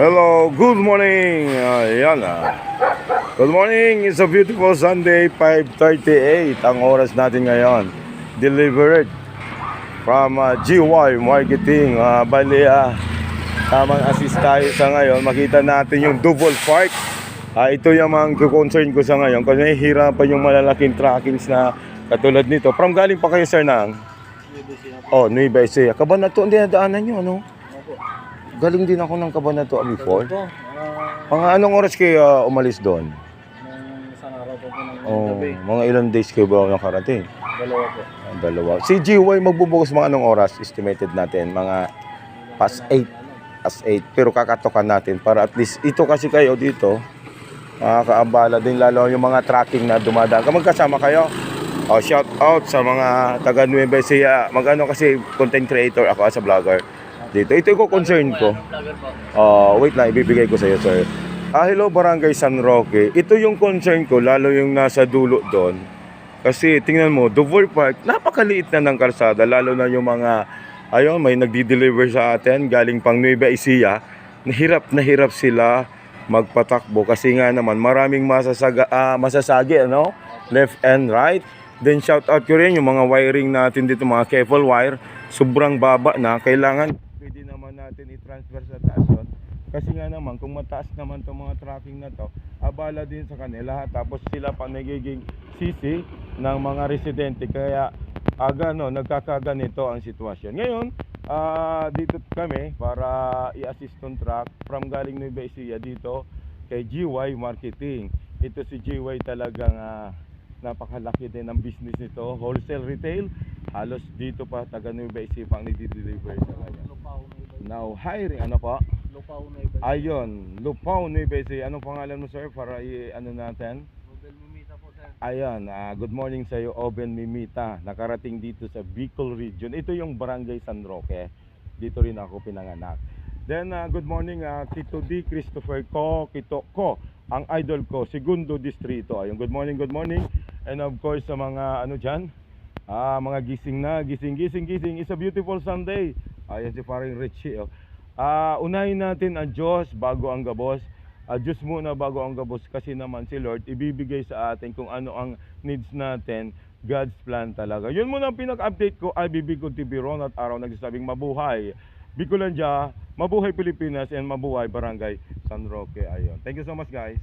Hello, good morning. Ayan ah. Good morning. It's a beautiful Sunday, 5:38 ang oras natin ngayon. Delivered from GY Marketing. Tamang assist tayo sa ngayon. Makita natin yung double park. Ito yung mga concern ko sa ngayon kasi nahihirapan yung malalaking trackings na katulad nito. From galing pa kayo, sir, ng? Nueva Ecija. Cabanatuan din nadaanan nyo, ano? Galing din ako ng Cabanatuan before. Mga anong oras kayo umalis doon? Isang araw po ng gabi. Mga ilang days kayo ba nakarating? Dalawa po. Dalawa. Si GY magbubukas mga anong oras? Estimated natin mga past 8. As 8. Pero kakatokan natin para at least ito kasi kayo dito makakaabala din lalo yung mga tracking na dumadaan. Magkasama kayo? Shout out sa mga taga Nueva Ecija. Magano kasi content creator ako as a vlogger. Dito. Ito yung concern ko. Wait lang, ibibigay ko sa iyo, sir. Hello, Barangay San Roque. Ito yung concern ko, lalo yung nasa dulo doon. Kasi tingnan mo, Duval Park, napakaliit na ng kalsada. Lalo na yung mga, may nagdi-deliver sa atin, galing pang Nueva Ecija. Nahirap sila magpatakbo. Kasi nga naman, maraming masasagi, ano? Left and right. Then shout out ko rin yung mga wiring natin dito, mga cable wire. Sobrang baba na, kailangan pwede naman natin i-transfer sa taas yun. Kasi nga naman, kung mataas naman itong mga tracking na to, abala din sa kanila. Tapos sila pa nagiging sisi ng mga residente. Kaya nagkakaganito ang sitwasyon. Ngayon, dito kami para i-assist ng truck from galing Nueva Ecija dito kay GY Marketing. Ito si GY talagang napakalaki din ang business nito. Wholesale retail. Halos dito pa taga Nueva Ecija pang nidi-deliver sa kanya. Now hiring, ano po? Lupao Nueva Ecija. Ayun, Lupao Nueva Ecija. Anong pangalan mo, sir, para natin? Oben Mimita po, sir. Ayun, good morning sa iyo, Oben Mimita. Nakarating dito sa Bicol Region. Ito yung Barangay San Roque. Dito rin ako pinanganak. Then good morning Tito D. Christopher Kito ko, ang idol ko, Segundo Distrito. Ayun, good morning. And of course sa mga dyan, mga gising. It's a beautiful Sunday. Ayan si paring Richie. Unahin natin ang Diyos bago ang gabos. Diyos muna bago ang gabos kasi naman si Lord ibibigay sa atin kung ano ang needs natin. God's plan talaga. Yun muna ang pinaka-update ko. Bibigod TV Ron at araw nagsasabing mabuhay Bicolandia, mabuhay Pilipinas, and mabuhay Barangay San Roque. Ayun. Thank you so much, guys.